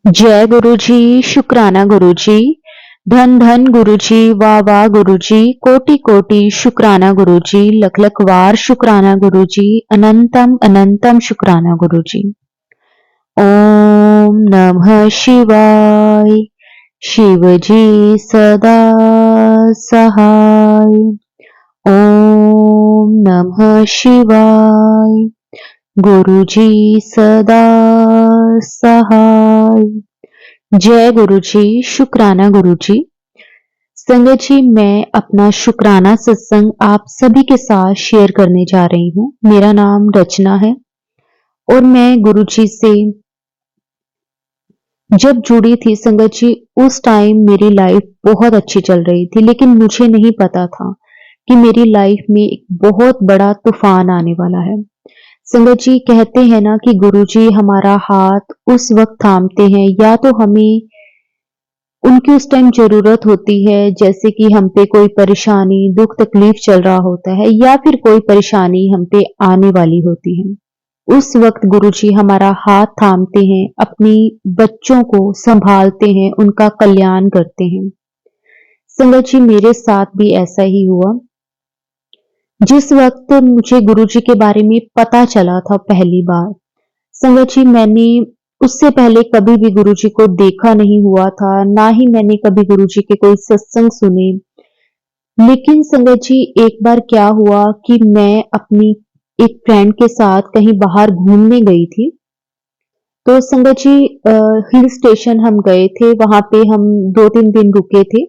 जय गुरु जी, शुक्राना गुरु जी, धन धन गुरु जी, वाह वाह गुरु जी, कोटि कोटि शुक्राना गुरु जी, लख लख वार शुक्राना गुरु जी, अनंतम अनंतम शुक्राना गुरु जी। ओम नमः शिवाय, शिव जी सदा सहाय। ओम नमः शिवाय, गुरु जी सदा सहाय। जय गुरु जी, शुक्राना गुरु जी। संगत जी, मैं अपना शुक्राना सत्संग आप सभी के साथ शेयर करने जा रही हूँ। मेरा नाम रचना है और मैं गुरु जी से जब जुड़ी थी संगत जी, उस टाइम मेरी लाइफ बहुत अच्छी चल रही थी, लेकिन मुझे नहीं पता था कि मेरी लाइफ में एक बहुत बड़ा तूफान आने वाला है। संगत जी, कहते हैं ना कि गुरु जी हमारा हाथ उस वक्त थामते हैं या तो हमें उनकी उस टाइम ज़रूरत होती है, जैसे कि हम पे कोई परेशानी, दुःख तकलीफ चल रहा होता है या फिर कोई परेशानी हम पे आने वाली होती है। उस वक़्त गुरुजी हमारा हाथ थामते हैं, अपनी बच्चों को सँभालते हैं, उनका कल्याण करते हैं। संगत जी, मेरे साथ भी ऐसा ही हुआ। जिस वक़्त मुझे गुरुजी के बारे में पता चला था पहली बार, संगत जी मैंने उससे पहले कभी भी गुरुजी को देखा नहीं हुआ था, ना ही मैंने कभी गुरुजी के कोई सत्संग सुने। लेकिन संगत जी एक बार क्या हुआ कि मैं अपनी एक फ्रेंड के साथ कहीं बाहर घूमने गई थी। तो संगत जी हिल स्टेशन हम गए थे, वहाँ पे हम 2-3 दिन रुके थे।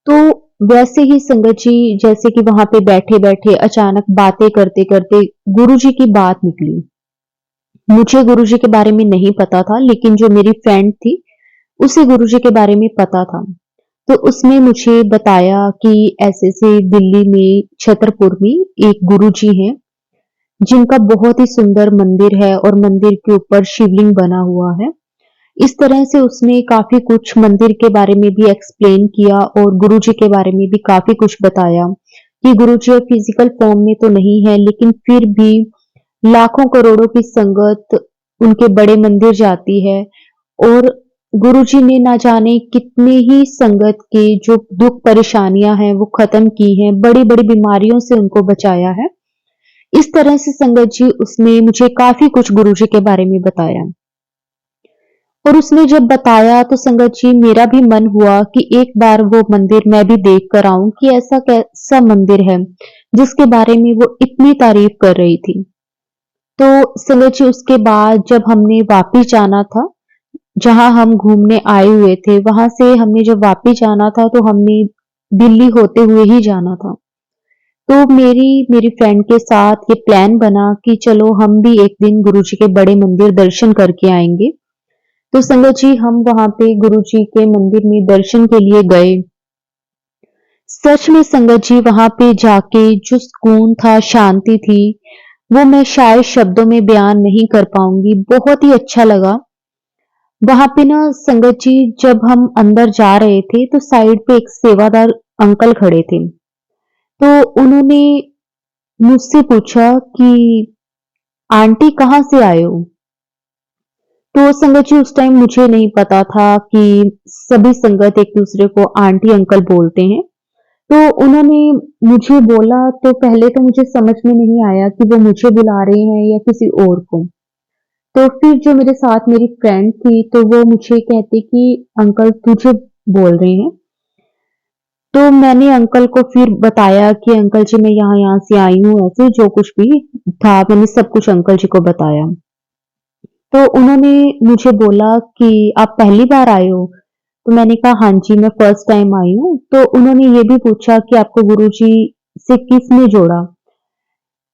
तो वैसे ही संगत जी जैसे कि वहाँ पे बैठे-बैठे अचानक बातें करते-करते गुरुजी की बात निकली। मुझे गुरुजी के बारे में नहीं पता था, लेकिन जो मेरी फ्रेंड थी, उसे गुरुजी के बारे में पता था। तो उसने मुझे बताया कि ऐसे-ऐसे दिल्ली में छतरपुर में एक गुरुजी हैं, जिनका बहुत ही सुंदर मंदिर है और मंदिर के ऊपर शिवलिंग बना हुआ है। इस तरह से उसने काफ़ी कुछ मंदिर के बारे में भी एक्सप्लेन किया और गुरुजी के बारे में भी काफ़ी कुछ बताया कि गुरुजी अब फिजिकल फॉर्म में तो नहीं है, लेकिन फिर भी लाखों करोड़ों की संगत उनके बड़े मंदिर जाती है और गुरुजी ने ना जाने कितने ही संगत के जो दुख परेशानियां हैं वो खत्म की हैं, बड़ी-बड़ी बीमारियों से उनको बचाया है। इस तरह से संगत जी उसने मुझे काफ़ी कुछ गुरुजी के बारे में बताया और उसने जब बताया तो संगत जी मेरा भी मन हुआ कि एक बार वो मंदिर मैं भी देख कर आऊँ कि ऐसा कैसा मंदिर है, जिसके बारे में वो इतनी तारीफ कर रही थी। तो संगत जी उसके बाद जब हमने वापिस जाना था, जहाँ हम घूमने आए हुए थे, वहाँ से हमने जब वापिस जाना था तो हमने दिल्ली होते हुए ही जाना था। तो मेरी फ्रेंड के साथ ये प्लान बना कि चलो हम भी एक दिन गुरुजी के बड़े मंदिर दर्शन करके आएँगे। तो संगत जी हम वहाँ पे गुरुजी के मंदिर में दर्शन के लिए गए। सच में संगत जी वहाँ पे जाके जो सुकून था, शांति थी, वो मैं शायद शब्दों में बयान नहीं कर पाऊँगी, बहुत ही अच्छा लगा। वहाँ पे ना संगत जी जब हम अंदर जा रहे थे तो साइड पे एक सेवादार अंकल खड़े थे। तो उन्होंने मुझसे पूछा कि आंटी कहाँ से आए हो? तो संगत जी उस टाइम मुझे नहीं पता था कि सभी संगत एक दूसरे को आंटी अंकल बोलते हैं। तो उन्होंने मुझे बोला तो पहले तो मुझे समझ में नहीं आया कि वो मुझे बुला रहे हैं या किसी और को। तो फिर जो मेरे साथ मेरी फ्रेंड थी तो वो मुझे कहती कि अंकल तुझे बोल रहे हैं। तो मैंने अंकल को फिर बताया कि अंकल जी मैं यहाँ-यहाँ से आई हूँ, ऐसे जो कुछ भी था मैंने सब कुछ अंकल जी को बताया। तो उन्होंने मुझे बोला कि आप पहली बार आए हो? तो मैंने कहा हाँ जी, मैं फर्स्ट टाइम आई हूँ। तो उन्होंने ये भी पूछा कि आपको गुरुजी से किसने जोड़ा?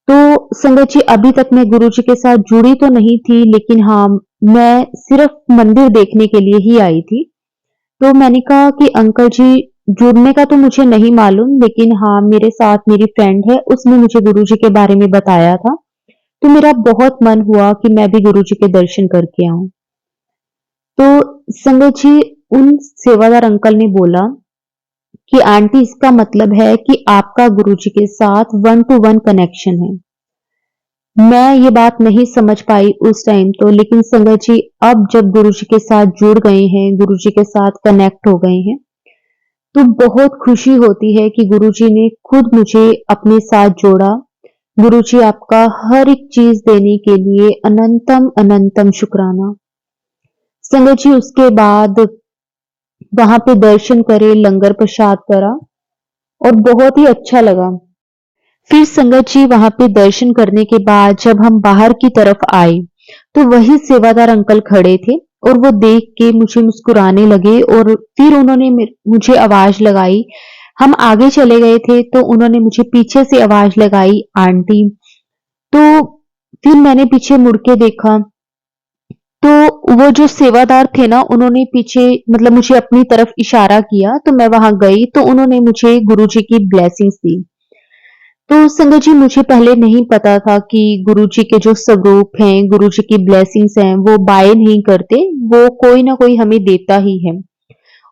तो संगत जी अभी तक मैं गुरुजी के साथ जुड़ी तो नहीं थी, लेकिन हाँ, मैं सिर्फ मंदिर देखने के लिए ही आई थी। तो मैंने कहा कि अंकल जी जुड़ने का तो मुझे नहीं मालूम, लेकिन हाँ, मेरे साथ मेरी फ्रेंड है, उसने मुझे गुरुजी के बारे में बताया था। तो मेरा बहुत मन हुआ कि मैं भी गुरुजी के दर्शन करके आऊँ। तो संगत जी उन सेवादार अंकल ने बोला कि आंटी इसका मतलब है कि आपका गुरुजी के साथ वन टू वन कनेक्शन है। मैं ये बात नहीं समझ पाई उस टाइम तो, लेकिन संगत जी अब जब गुरुजी के साथ जुड़ गए हैं, गुरुजी के साथ कनेक्ट हो गए हैं, तो बहुत खुशी होती है कि गुरुजी ने खुद मुझे अपने साथ जोड़ा। गुरुजी आपका हर एक चीज देने के लिए अनंतम अनंतम शुक्राना। संगत जी उसके बाद वहां पे दर्शन करे, लंगर प्रसाद करा और बहुत ही अच्छा लगा। फिर संगत जी वहां पे दर्शन करने के बाद जब हम बाहर की तरफ आए, तो वही सेवादार अंकल खड़े थे और वो देख के मुझे मुस्कुराने लगे और फिर उन्होंने मुझे आवाज लगाई। हम आगे चले गए थे तो उन्होंने मुझे पीछे से आवाज लगाई, आंटी। तो फिर मैंने पीछे मुड़ के देखा, तो वो जो सेवादार थे ना, उन्होंने पीछे मतलब मुझे अपनी तरफ इशारा किया, तो मैं वहां गई तो उन्होंने मुझे गुरुजी की ब्लेसिंग्स दी। तो संगत जी मुझे पहले नहीं पता था कि गुरुजी के जो स्वरूप हैं, गुरुजी की ब्लेसिंग्स हैं, वो बाय नहीं करते, वो कोई ना कोई हमें देता ही है।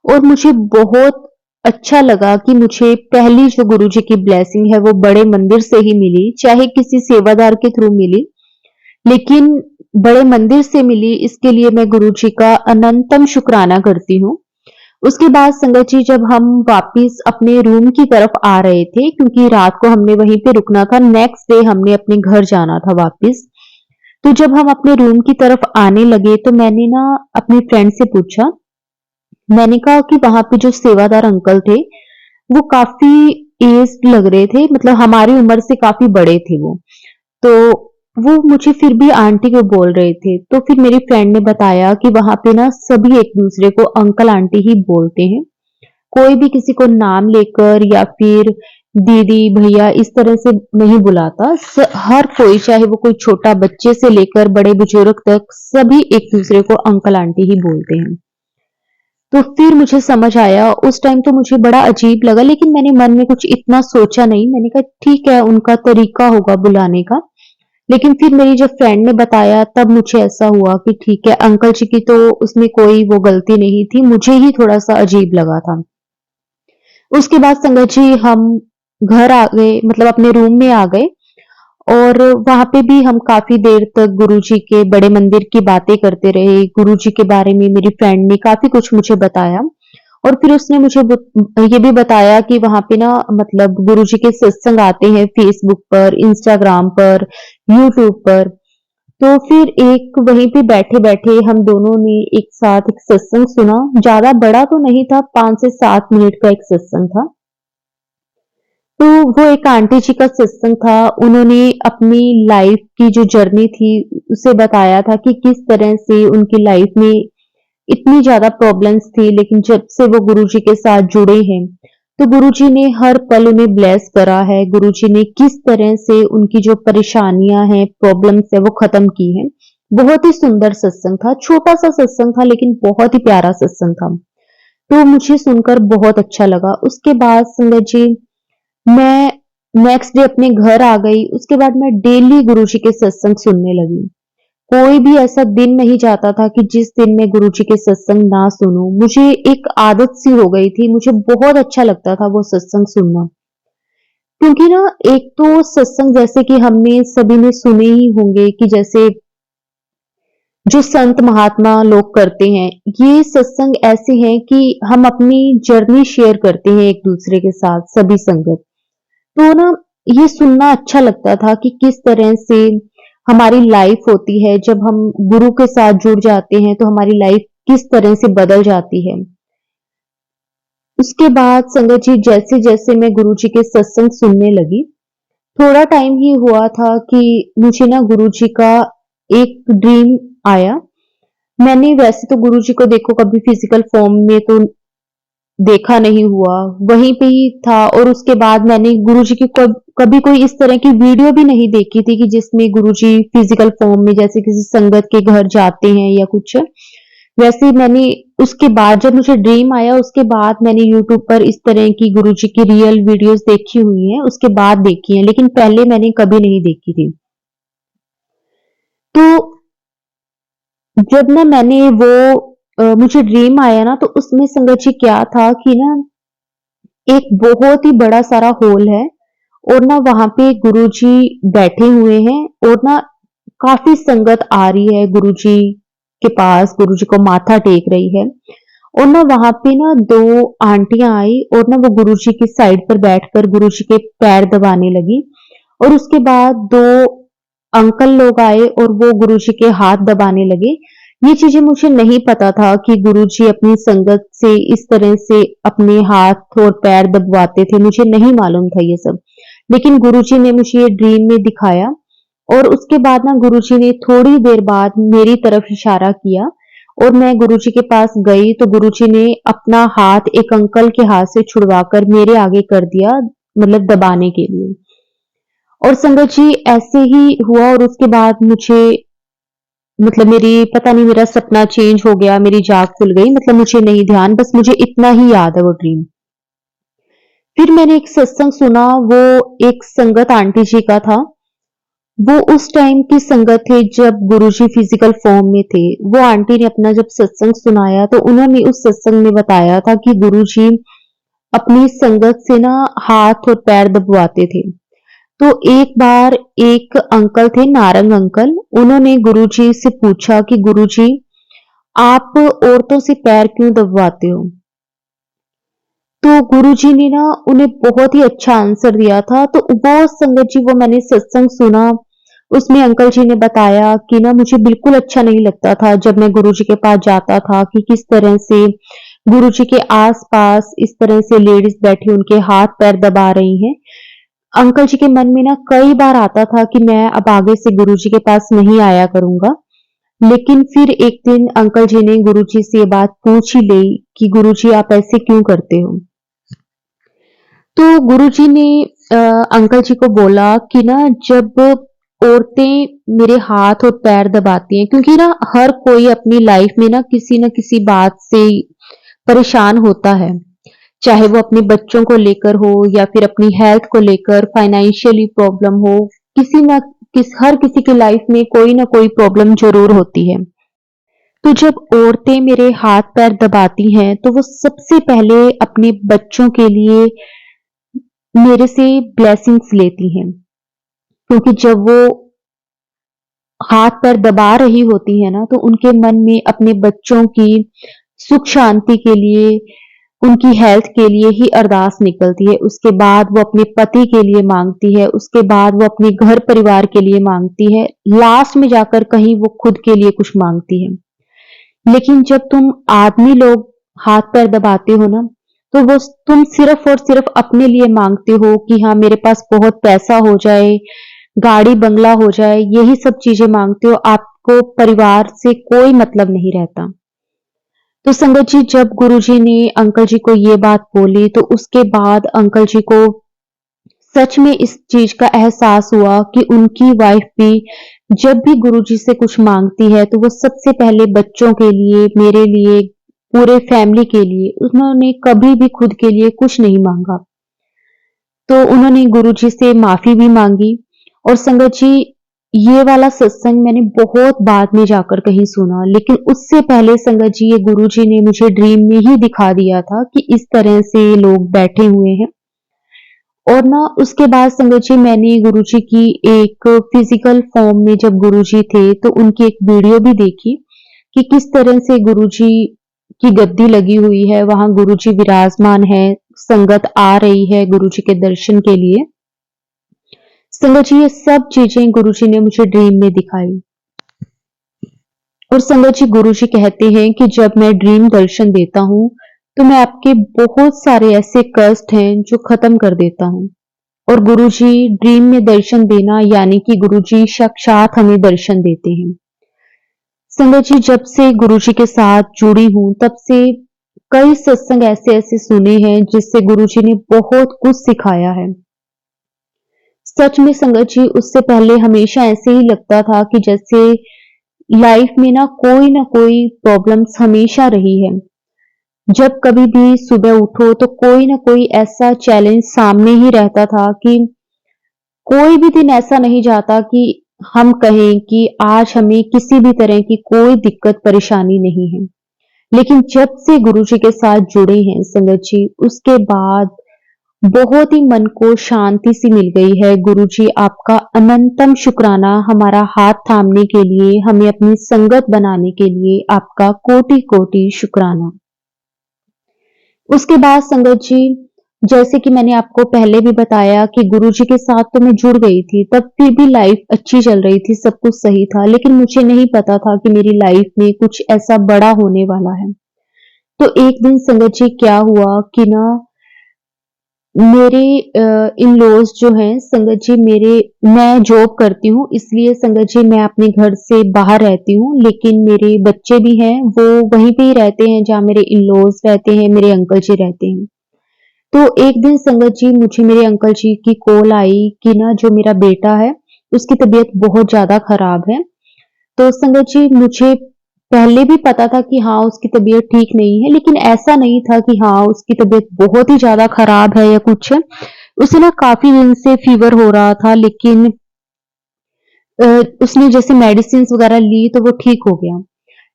और मुझे बहुत अच्छा लगा कि मुझे पहली जो गुरुजी की ब्लेसिंग है वो बड़े मंदिर से ही मिली, चाहे किसी सेवादार के थ्रू मिली, लेकिन बड़े मंदिर से मिली। इसके लिए मैं गुरुजी का अनंतम शुक्राना करती हूँ। उसके बाद संगत जी जब हम वापिस अपने रूम की तरफ आ रहे थे, क्योंकि रात को हमने वहीं पे रुकना था, नेक्स्ट डे हमने अपने घर जाना था वापिस। तो जब हम अपने रूम की तरफ आने लगे तो मैंने ना अपने फ्रेंड से पूछा, मैंने कहा कि वहां पे जो सेवादार अंकल थे वो काफी एज्ड लग रहे थे, मतलब हमारी उम्र से काफी बड़े थे वो। तो वो मुझे फिर भी आंटी को बोल रहे थे। तो फिर मेरी फ्रेंड ने बताया कि वहां पे ना सभी एक दूसरे को अंकल आंटी ही बोलते हैं, कोई भी किसी को नाम लेकर या फिर दीदी भैया इस तरह से नहीं बुलाता। हर कोई, चाहे वो कोई छोटा बच्चे से लेकर बड़े बुजुर्ग तक, सभी एक दूसरे को अंकल आंटी ही बोलते हैं। तो फिर मुझे समझ आया, उस टाइम तो मुझे बड़ा अजीब लगा, लेकिन मैंने मन में कुछ इतना सोचा नहीं। मैंने कहा ठीक है, उनका तरीका होगा बुलाने का। लेकिन फिर मेरी जब फ्रेंड ने बताया तब मुझे ऐसा हुआ कि ठीक है, अंकल जी की तो उसमें कोई वो गलती नहीं थी, मुझे ही थोड़ा सा अजीब लगा था। उसके बाद संगत जी हम घर आ गए, मतलब अपने रूम में आ गए, और वहां पे भी हम काफी देर तक गुरुजी के बड़े मंदिर की बातें करते रहे। गुरुजी के बारे में मेरी फ्रेंड ने काफी कुछ मुझे बताया, और फिर उसने मुझे ये भी बताया कि वहां पे ना मतलब गुरुजी के सत्संग आते हैं फेसबुक पर, इंस्टाग्राम पर, यूट्यूब पर। तो फिर एक वहीं पे बैठे-बैठे हम दोनों ने एक साथ एक सत्संग सुना। ज़्यादा बड़ा तो नहीं था, 5 से 7 मिनट का एक सत्संग था। तो वो एक आंटी जी का सत्संग था। उन्होंने अपनी लाइफ की जो जर्नी थी, उसे बताया था कि किस तरह से उनकी लाइफ में इतनी ज़्यादा प्रॉब्लम्स थी, लेकिन जब से वो गुरुजी के साथ जुड़े हैं, तो गुरुजी ने हर पल उन्हें ब्लेस करा है। गुरुजी ने किस तरह से उनकी जो परेशानियां हैं, प्रॉब्लम्स है, वो खत्म की हैं। बहुत ही सुंदर सत्संग था, छोटा सा सत्संग था, लेकिन बहुत ही प्यारा सत्संग था। तो मुझे सुनकर बहुत अच्छा लगा। उसके बाद संगत जी मैं नेक्स्ट डे अपने घर आ गई। उसके बाद मैं डेली गुरुजी के सत्संग सुनने लगी। कोई भी ऐसा दिन नहीं जाता था कि जिस दिन मैं गुरुजी के सत्संग ना सुनूं। मुझे एक आदत सी हो गई थी, मुझे बहुत अच्छा लगता था वो सत्संग सुनना। क्योंकि ना एक तो सत्संग जैसे कि हमने सभी ने सुने ही होंगे कि जैसे जो संत महात्मा लोग करते हैं, ये सत्संग ऐसे हैं कि हम अपनी जर्नी शेयर करते हैं एक दूसरे के साथ, सभी संगत। तो ना ये सुनना अच्छा लगता था कि किस तरह से हमारी लाइफ होती है, जब हम गुरु के साथ जुड़ जाते हैं तो हमारी लाइफ किस तरह से बदल जाती है। उसके बाद संगत जी जैसे जैसे मैं गुरु जी के सत्संग सुनने लगी, थोड़ा टाइम ही हुआ था कि मुझे ना गुरु जी का एक ड्रीम आया। मैंने वैसे तो गुरु जी को देखो कभी फिजिकल फॉर्म में तो देखा नहीं हुआ, वहीं पे ही था। और उसके बाद मैंने गुरुजी की कभी कोई इस तरह की वीडियो भी नहीं देखी थी कि जिसमें गुरुजी फिजिकल फॉर्म में जैसे किसी संगत के घर जाते हैं या कुछ। वैसे मैंने उसके बाद जब मुझे ड्रीम आया, उसके बाद मैंने यूट्यूब पर इस तरह की गुरुजी की रियल वीडियोस देखी हुई हैं, उसके बाद देखी हैं, लेकिन पहले मैंने कभी नहीं देखी थी। तो जब ना मैंने वो मुझे ड्रीम आया ना, तो उसमें संगत जी क्या था कि ना एक बहुत ही बड़ा सारा हॉल है, और ना वहां पे गुरुजी बैठे हुए हैं और ना काफी संगत आ रही है गुरुजी के पास, गुरुजी को माथा टेक रही है। और ना वहां पे ना दो आंटियां आई और ना वो गुरुजी की साइड पर बैठकर गुरुजी के पैर दबाने लगी। और उसके बाद दो अंकल लोग आए और वो गुरुजी के हाथ दबाने लगे। ये चीजें मुझे नहीं पता था कि गुरुजी अपनी संगत से इस तरह से अपने हाथ और पैर दबवाते थे, मुझे नहीं मालूम था ये सब। लेकिन गुरुजी ने मुझे ये ड्रीम में दिखाया और उसके बाद ना गुरुजी ने थोड़ी देर बाद मेरी तरफ इशारा किया और मैं गुरुजी के पास गई तो गुरुजी ने अपना हाथ एक अंकल के हाथ से छुड़वाकर मेरे आगे कर दिया, मतलब दबाने के लिए। और संगत जी ऐसे ही हुआ और उसके बाद मुझे, मतलब मेरी पता नहीं मेरा सपना चेंज हो गया, मेरी जाग खुल गई, मतलब मुझे नहीं ध्यान, बस मुझे इतना ही याद है वो ड्रीम। फिर मैंने एक सत्संग सुना, वो एक संगत आंटी जी का था। वो उस टाइम की संगत थे जब गुरुजी फिजिकल फॉर्म में थे। वो आंटी ने अपना जब सत्संग सुनाया तो उन्होंने उस सत्संग में बताया था कि गुरुजी अपनी संगत से ना हाथ और पैर दबवाते थे। तो एक बार एक अंकल थे, नारंग अंकल, उन्होंने गुरुजी से पूछा कि गुरुजी आप औरतों से पैर क्यों दबवाते हो? तो गुरुजी ने ना उन्हें बहुत ही अच्छा आंसर दिया था। तो वो संगत जी, वो मैंने सत्संग सुना, उसमें अंकल जी ने बताया कि ना मुझे बिल्कुल अच्छा नहीं लगता था जब मैं गुरुजी के पास जाता था कि किस तरह से गुरुजी के आस-पास इस तरह से लेडीज बैठी उनके हाथ पैर दबा रही हैं। अंकल जी के मन में ना कई बार आता था कि मैं अब आगे से गुरुजी के पास नहीं आया करूंगा। लेकिन फिर एक दिन अंकल जी ने गुरुजी से ये बात पूछ ही ली कि गुरुजी आप ऐसे क्यों करते हो? तो गुरुजी ने अ, अंकल जी को बोला कि ना जब औरतें मेरे हाथ और पैर दबाती हैं, क्योंकि ना हर कोई अपनी लाइफ में ना किसी बात से परेशान होता है, चाहे वो अपने बच्चों को लेकर हो या फिर अपनी हेल्थ को लेकर, फाइनेंशियली प्रॉब्लम हो, हर किसी की लाइफ में कोई ना कोई प्रॉब्लम जरूर होती है। तो जब औरतें मेरे हाथ पैर दबाती हैं तो वो सबसे पहले अपने बच्चों के लिए मेरे से ब्लेसिंग्स लेती हैं, क्योंकि जब वो हाथ पैर दबा रही होती है ना तो उनके मन में अपने बच्चों की सुख शांति के लिए, उनकी हेल्थ के लिए ही अरदास निकलती है। उसके बाद वो अपने पति के लिए मांगती है, उसके बाद वो अपने घर परिवार के लिए मांगती है, लास्ट में जाकर कहीं वो खुद के लिए कुछ मांगती है। लेकिन जब तुम आदमी लोग हाथ पैर दबाते हो ना, तो वो तुम सिर्फ और सिर्फ अपने लिए मांगते हो कि हाँ मेरे पास बहुत पैसा हो जाए, गाड़ी बंगला हो जाए, यही सब चीजें मांगते हो, आपको परिवार से कोई मतलब नहीं रहता। तो संगत जी जब गुरुजी ने अंकल जी को ये बात बोली तो उसके बाद अंकल जी को सच में इस चीज का एहसास हुआ कि उनकी वाइफ भी जब भी गुरुजी से कुछ मांगती है तो वो सबसे पहले बच्चों के लिए, मेरे लिए, पूरे फैमिली के लिए, उन्होंने कभी भी खुद के लिए कुछ नहीं मांगा। तो उन्होंने गुरुजी से माफी भी मांगी। और संगत जी ये वाला सत्संग मैंने बहुत बाद में जाकर कहीं सुना, लेकिन उससे पहले संगत जी ये गुरुजी ने मुझे ड्रीम में ही दिखा दिया था कि इस तरह से लोग बैठे हुए हैं। और ना उसके बाद संगत जी मैंने गुरुजी की एक फिजिकल फॉर्म में जब गुरुजी थे तो उनकी एक वीडियो भी देखी कि किस तरह से गुरुजी की गद्दी लगी हुई है, वहां गुरुजी विराजमान है, संगत आ रही है गुरुजी के दर्शन के लिए। संगत जी ये सब चीजें गुरुजी ने मुझे ड्रीम में दिखाई। और संगत जी गुरुजी कहते हैं कि जब मैं ड्रीम दर्शन देता हूँ तो मैं आपके बहुत सारे ऐसे कष्ट हैं जो खत्म कर देता हूँ। और गुरुजी ड्रीम में दर्शन देना यानी कि गुरुजी साक्षात हमें दर्शन देते हैं। संगत जी जब से गुरुजी के साथ जुड़ी हूं तब से कई सत्संग ऐसे ऐसे सुने हैं जिससे गुरुजी ने बहुत कुछ सिखाया है। सच में संगत जी उससे पहले हमेशा ऐसे ही लगता था कि जैसे लाइफ में ना कोई प्रॉब्लम्स हमेशा रही है। जब कभी भी सुबह उठो तो कोई ना कोई ऐसा चैलेंज सामने ही रहता था कि कोई भी दिन ऐसा नहीं जाता कि हम कहें कि आज हमें किसी भी तरह की कोई दिक्कत परेशानी नहीं है। लेकिन जब से गुरुजी के साथ जुड़े हैं संगत जी, उसके बाद बहुत ही मन को शांति सी मिल गई है। गुरुजी आपका अनंतम शुक्राना, हमारा हाथ थामने के लिए, हमें अपनी संगत बनाने के लिए आपका कोटि-कोटि शुक्राना। उसके बाद संगत जी, जैसे कि मैंने आपको पहले भी बताया कि गुरुजी के साथ तो मैं जुड़ गई थी, तब फिर भी लाइफ अच्छी चल रही थी, सब कुछ सही था, लेकिन मुझे नहीं पता था कि मेरी लाइफ में कुछ ऐसा बड़ा होने वाला है। तो एक दिन संगत जी क्या हुआ कि ना, मेरे इन-लॉज़ जो हैं संगत जी, मैं जॉब करती हूँ, इसलिए संगत जी मैं अपने घर से बाहर रहती हूँ, लेकिन मेरे बच्चे भी हैं, वो वहीं पे ही रहते हैं जहाँ मेरे इन-लॉज़ रहते हैं, मेरे अंकल जी रहते हैं। तो एक दिन संगत जी मुझे मेरे अंकल जी की कॉल आई कि ना, जो मेरा बेटा है, उसकी तबीयत बहुत ज़्यादा खराब है। तो संगत जी मुझे पहले भी पता था कि हाँ, उसकी तबीयत ठीक नहीं है, लेकिन ऐसा नहीं था कि हाँ, उसकी तबीयत बहुत ही ज़्यादा खराब है या कुछ है। उसे ना काफ़ी दिन से फ़ीवर हो रहा था, लेकिन अ, उसने जैसे मेडिसिन्स वग़ैरह ली तो वो ठीक हो गया।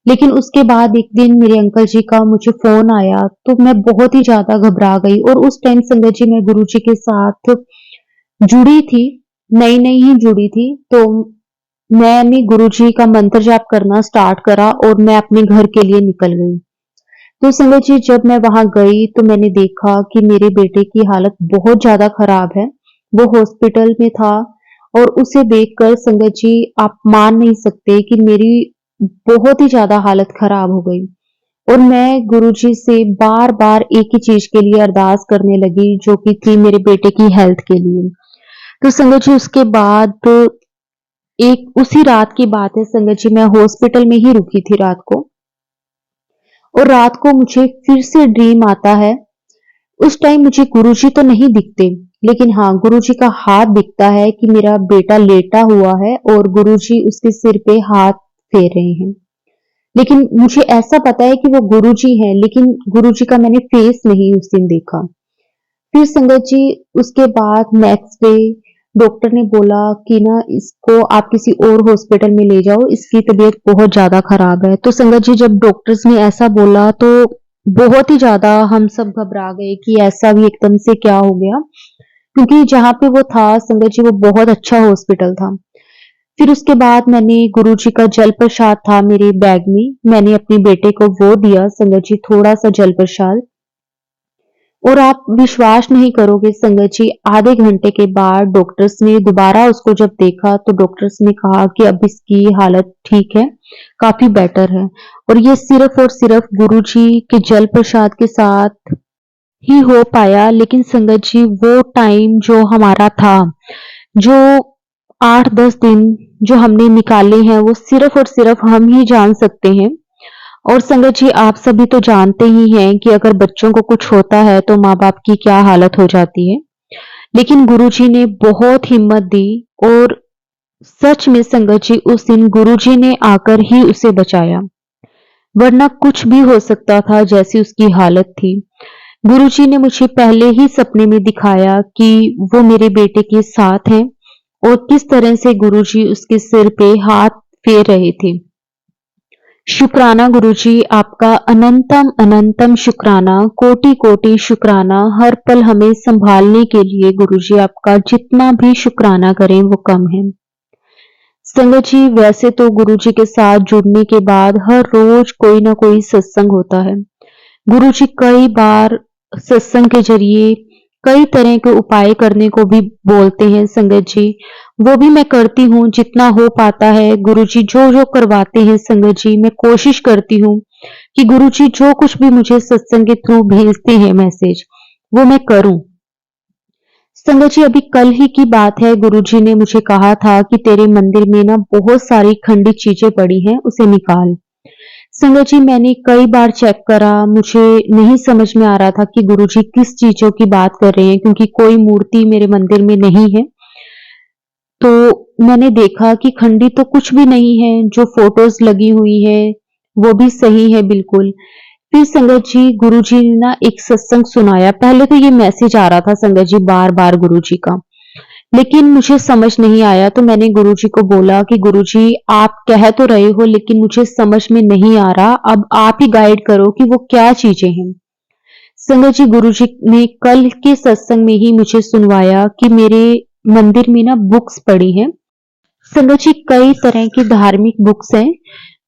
लेकिन उसके बाद एक दिन मेरे अंकल जी का मुझे फ़ोन आया, तो मैं बहुत ही ज़्यादा घबरा गई और उस टाइम संगत जी मैं गुरुजी के साथ जुड़ी थी, नई-नई ही जुड़ी थी, तो मैंने गुरुजी का मंत्र जाप करना स्टार्ट करा और मैं अपने घर के लिए निकल गई। तो संगत जी जब मैं वहाँ गई तो मैंने देखा कि मेरे बेटे की हालत बहुत ज़्यादा खराब है। वो हॉस्पिटल में था और उसे देखकर संगत जी आप मान नहीं सकते कि मेरी बहुत ही ज़्यादा हालत खराब हो गई और मैं गुरुजी से बार-बार एक ही चीज़ के लिए अरदास करने लगी, जो कि थी मेरे बेटे की हेल्थ के लिए। तो संगत जी उसके बाद एक उसी रात की बात है संगत जी, मैं हॉस्पिटल में ही रुकी थी रात को और रात को मुझे फिर से ड्रीम आता है। उस टाइम मुझे गुरुजी तो नहीं दिखते, लेकिन हाँ, गुरुजी का हाथ दिखता है कि मेरा बेटा लेटा हुआ है और गुरुजी उसके सिर पे हाथ फेर रहे हैं। लेकिन मुझे ऐसा पता है कि वो गुरुजी हैं, लेकिन गुरुजी का मैंने फेस नहीं उस दिन देखा। फिर संगत जी उसके बाद नेक्स्ट डे डॉक्टर ने बोला कि ना, इसको आप किसी और हॉस्पिटल में ले जाओ, इसकी तबीयत बहुत ज़्यादा खराब है। तो संगत जी जब डॉक्टर्स ने ऐसा बोला तो बहुत ही ज़्यादा हम सब घबरा गए कि ऐसा भी एकदम से क्या हो गया? क्योंकि जहाँ पे वो था संगत जी, वो बहुत अच्छा हॉस्पिटल था। फिर उसके बाद मैंने गुरुजी का जल प्रसाद था मेरे बैग में, मैंने अपने बेटे को वो दिया संगत जी, थोड़ा-सा जल प्रसाद। और आप विश्वास नहीं करोगे संगत जी, आधे घंटे के बाद डॉक्टर्स ने दोबारा उसको जब देखा तो डॉक्टर्स ने कहा कि अब इसकी हालत ठीक है, काफ़ी बेटर है और ये सिर्फ़ और सिर्फ़ गुरुजी के जल प्रसाद के साथ ही हो पाया। लेकिन संगत जी वो टाइम जो हमारा था, जो 8-10 दिन जो हमने निकाले हैं, वो सिर्फ़ और सिर्फ़ हम ही जान सकते हैं। और संगत जी आप सभी तो जानते ही हैं कि अगर बच्चों को कुछ होता है तो माँ-बाप की क्या हालत हो जाती है। लेकिन गुरुजी ने बहुत हिम्मत दी और सच में संगत जी उस दिन गुरुजी ने आकर ही उसे बचाया, वरना कुछ भी हो सकता था जैसी उसकी हालत थी। गुरुजी ने मुझे पहले ही सपने में दिखाया कि वो मेरे बेटे के साथ हैं और किस तरह से गुरुजी उसके सिर पे हाथ फेर रहे थे। शुक्राना गुरुजी, आपका अनंतम अनंतम शुक्राना, कोटि कोटि शुक्राना, हर पल हमें संभालने के लिए गुरुजी आपका जितना भी शुक्राना करें वो कम है। संगत जी वैसे तो गुरुजी के साथ जुड़ने के बाद हर रोज कोई ना कोई सत्संग होता है। गुरुजी कई बार सत्संग के जरिए कई तरह के उपाय करने को भी बोलते हैं संगत जी, वो भी मैं करती हूँ जितना हो पाता है। गुरुजी जो-जो करवाते हैं संगत जी, मैं कोशिश करती हूँ कि गुरुजी जो कुछ भी मुझे सत्संग के थ्रू भेजते हैं मैसेज, वो मैं करूँ। संगत जी अभी कल ही की बात है, गुरुजी ने मुझे कहा था कि तेरे मंदिर में ना बहुत सारी खंडित चीजें पड़ी हैं, उसे निकाल। संगत जी मैंने कई बार चेक करा, मुझे नहीं समझ में आ रहा था कि गुरुजी किस चीज़ों की बात कर रहे हैं, क्योंकि कोई मूर्ति मेरे मंदिर में नहीं है। तो मैंने देखा कि खंडित तो कुछ भी नहीं है, जो फ़ोटोज़ लगी हुई है, वो भी सही है बिल्कुल। फिर संगत जी गुरुजी ने ना एक सत्संग सुनाया, पहले तो ये मैसेज आ रहा था संगत जी बार-बार गुरुजी का। लेकिन मुझे समझ नहीं आया तो मैंने गुरुजी को बोला कि गुरुजी आप कह तो रहे हो लेकिन मुझे समझ में नहीं आ रहा, अब आप ही गाइड करो कि वो क्या चीजें हैं। संगत जी, गुरुजी ने कल के सत्संग में ही मुझे सुनवाया कि मेरे मंदिर में ना बुक्स पड़ी हैं। संगत जी, कई तरह की धार्मिक बुक्स हैं।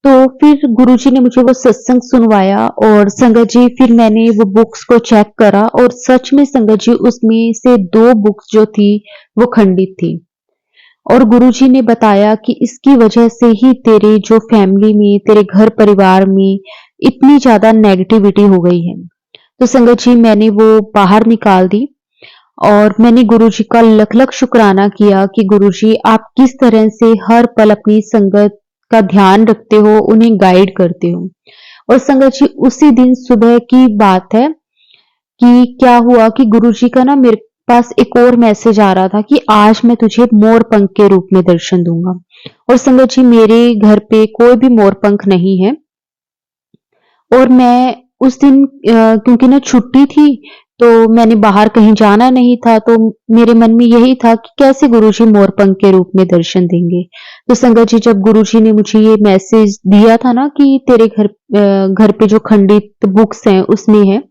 तो फिर गुरुजी ने मुझे वो सत्संग सुनवाया और संगत जी फिर मैंने वो बुक्स को चेक करा और सच में संगत जी उसमें से 2 बुक्स जो थी वो खंडित थी। और गुरुजी ने बताया कि इसकी वजह से ही तेरे जो फैमिली में, तेरे घर परिवार में इतनी ज़्यादा नेगेटिविटी हो गई है। तो संगत जी मैंने वो बाहर निकाल दी और मैंने गुरुजी का लख-लख शुक्राना किया कि गुरुजी आप किस तरह से हर पल अपनी संगत का ध्यान रखते हो, उन्हें गाइड करते हो। और संगत जी उसी दिन सुबह की बात है कि क्या हुआ कि गुरुजी का ना मेरे पास एक और मैसेज आ रहा था कि आज मैं तुझे मोर पंख के रूप में दर्शन दूंगा। और संगत जी मेरे घर पे कोई भी मोर पंख नहीं है और मैं उस दिन क्योंकि ना छुट्टी थी तो मैंने बाहर कहीं जाना नहीं था तो मेरे मन में यही था कि कैसे गुरुजी मोर पंख के रूप में दर्शन देंगे। तो संगत जी जब गुरुजी ने मुझे ये मैसेज दिया था ना कि तेरे घर पे जो खंडित बुक्स हैं उसमें है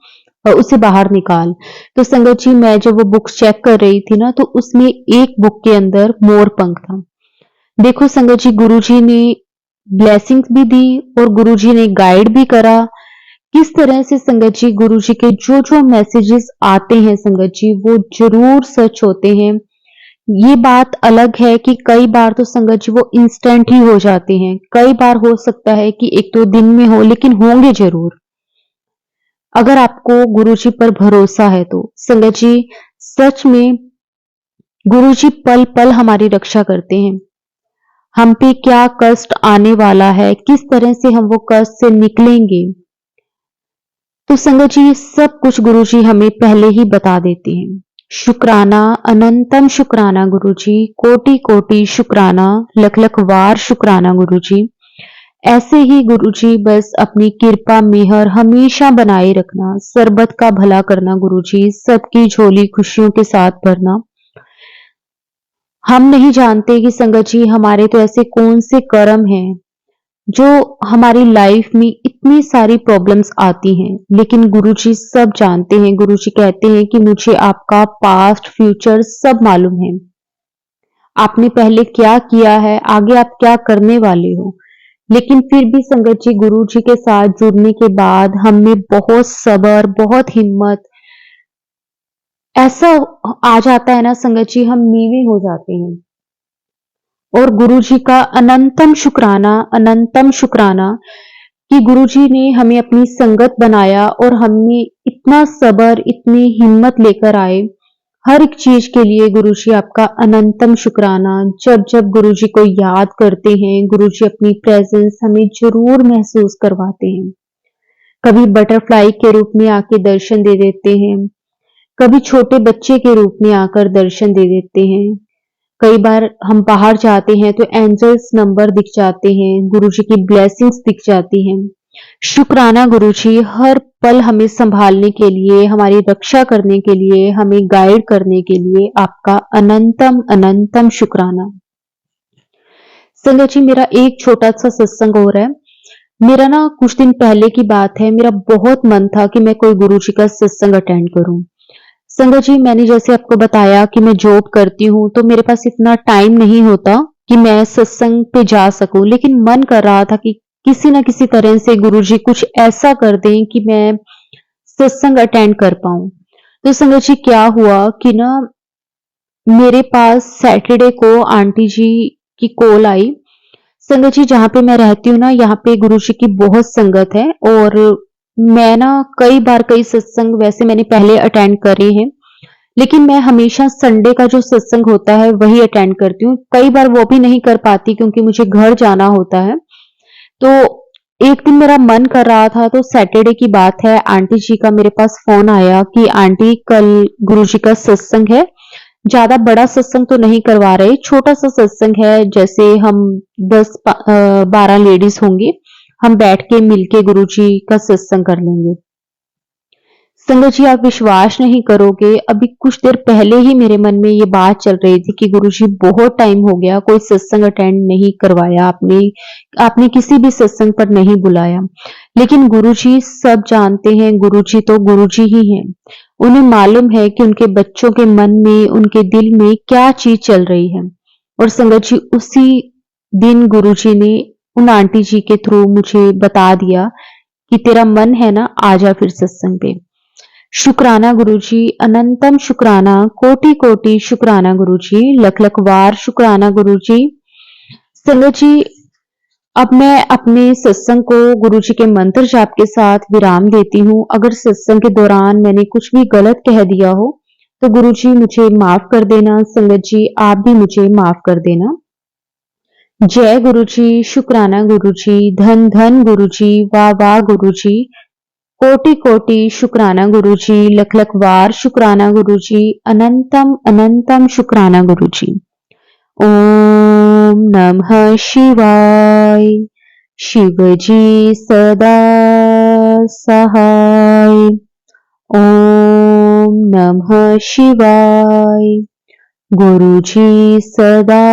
उसे बाहर निकाल। तो संगत जी मैं जब वो बुक्स चेक कर रही थी ना तो उसमें एक बुक के अंदर मोर पंख था। देखो संगत जी गुरुजी ने ब्लेसिंग्स भी दी और गुरुजी ने गाइड भी करा। किस तरह से संगत जी गुरुजी के जो मैसेजेस आते हैं संगत जी वो जरूर सच होते हैं। ये बात अलग है कि कई बार तो संगत जी वो इंस्टेंट ही हो जाते हैं, कई बार हो सकता है कि 1-2 दिन में हो लेकिन होंगे जरूर। अगर आपको गुरुजी पर भरोसा है तो संगत जी सच में गुरुजी पल पल हमारी रक्षा करते हैं। हम पे क्या कष्ट आने वाला है, किस तरह से हम वो कष्ट से निकलेंगे, तो संगत जी ये सब कुछ गुरुजी हमें पहले ही बता देते हैं। शुक्राना, अनंतम शुक्राना गुरुजी, कोटि कोटि शुक्राना, लख लख वार शुक्राना गुरुजी। ऐसे ही गुरुजी बस अपनी कृपा मेहर हमेशा बनाए रखना, सरबत का भला करना गुरुजी, सबकी झोली खुशियों के साथ भरना। हम नहीं जानते कि संगत जी हमारे तो ऐसे कौन से कर्म हैं जो हमारी लाइफ में इतनी सारी प्रॉब्लम्स आती हैं, लेकिन गुरुजी सब जानते हैं। गुरुजी कहते हैं कि मुझे आपका पास्ट फ्यूचर सब मालूम है, आपने पहले क्या किया है, आगे आप क्या करने वाले हो। लेकिन फिर भी संगत जी गुरुजी के साथ जुड़ने के बाद हम में बहुत सब्र, बहुत हिम्मत ऐसा आ जाता है ना संगत जी, हम नीवे हो जाते हैं। और गुरुजी का अनंतम शुक्राना कि गुरुजी ने हमें अपनी संगत बनाया और हमें इतना सब्र, इतनी हिम्मत लेकर आए। हर एक चीज के लिए गुरुजी आपका अनंतम शुक्राना। जब जब गुरुजी को याद करते हैं, गुरुजी अपनी प्रेजेंस हमें जरूर महसूस करवाते हैं। कभी बटरफ्लाई के रूप में आके दर्शन दे देते हैं, कभी छोटे बच्चे के रूप में आकर दर्शन दे देते हैं। कई बार हम बाहर जाते हैं तो एंजल्स नंबर दिख जाते हैं, गुरुजी की ब्लेसिंग्स दिख जाती हैं। शुक्राना गुरुजी, हर पल हमें संभालने के लिए, हमारी रक्षा करने के लिए, हमें गाइड करने के लिए आपका अनंतम अनंतम शुक्राना। संगत जी मेरा एक छोटा सा सत्संग हो रहा है। मेरा ना कुछ दिन पहले की बात है, मेरा बहुत मन था कि मैं कोई गुरुजी का सत्संग अटेंड करूं। संगत जी मैंने जैसे आपको बताया कि मैं जॉब करती हूँ तो मेरे पास इतना टाइम नहीं होता कि मैं सत्संग पे जा सकूं, लेकिन मन कर रहा था कि किसी ना किसी तरह से गुरुजी कुछ ऐसा कर दें कि मैं सत्संग अटेंड कर पाऊं। तो संगत जी क्या हुआ कि ना मेरे पास सैटरडे को आंटी जी की कॉल आई। संगत जी जहाँ पे मैं रहती हूँ ना यहाँ पे गुरुजी की बहुत संगत है और मैं ना कई बार कई सत्संग वैसे मैंने पहले अटेंड करे हैं, लेकिन मैं हमेशा संडे का जो सत्संग होता है वही अटेंड करती हूँ। कई बार वो भी नहीं कर पाती क्योंकि मुझे घर जाना होता है। तो एक दिन मेरा मन कर रहा था तो सैटरडे की बात है, आंटी जी का मेरे पास फोन आया कि आंटी कल गुरुजी का सत्संग है। ज्यादा बड़ा सत्संग तो नहीं करवा रहे, छोटा सा सत्संग है, जैसे हम 10-12 लेडीज होंगे, हम बैठ के मिलके गुरुजी का सत्संग कर लेंगे। संगत जी, आप विश्वास नहीं करोगे, अभी कुछ देर पहले ही मेरे मन में ये बात चल रही थी कि गुरुजी बहुत टाइम हो गया कोई सत्संग अटेंड नहीं करवाया आपने, आपने किसी भी सत्संग पर नहीं बुलाया। लेकिन गुरुजी सब जानते हैं, गुरुजी तो गुरुजी ही हैं। उन्हें मालूम है कि उनके बच्चों के मन में, उनके दिल में क्या चीज चल रही है। और संगत जी, उसी दिन गुरुजी ने उन आंटी जी के थ्रू मुझे बता दिया कि तेरा मन है ना, आजा फिर सत्संग पे। शुक्राना गुरुजी, अनंतम शुक्राना, कोटि कोटि शुक्राना गुरुजी, लख लख बार शुक्राना गुरुजी। संगत जी, अब मैं अपने सत्संग को गुरुजी के मंत्र जाप के साथ विराम देती हूँ। अगर सत्संग के दौरान मैंने कुछ भी गलत कह दिया हो तो गुरुजी मुझे माफ कर देना। संगत जी, आप भी मुझे माफ कर देना। जय गुरुजी, शुक्राना गुरुजी, धन धन गुरुजी, वाह वाह गुरुजी, कोटि कोटि शुक्राना गुरुजी, लख लख बार शुक्राना गुरुजी, अनंतम अनंतम शुक्राना गुरुजी। ओम नमः शिवाय। शिवजी सदा सहाय। ओम नमः शिवाय। गुरुजी सदा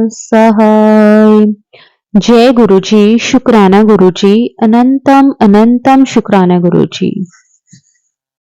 सहाय। जय गुरुजी, शुक्राना गुरुजी, अनंतम अनंतम शुक्राना गुरुजी।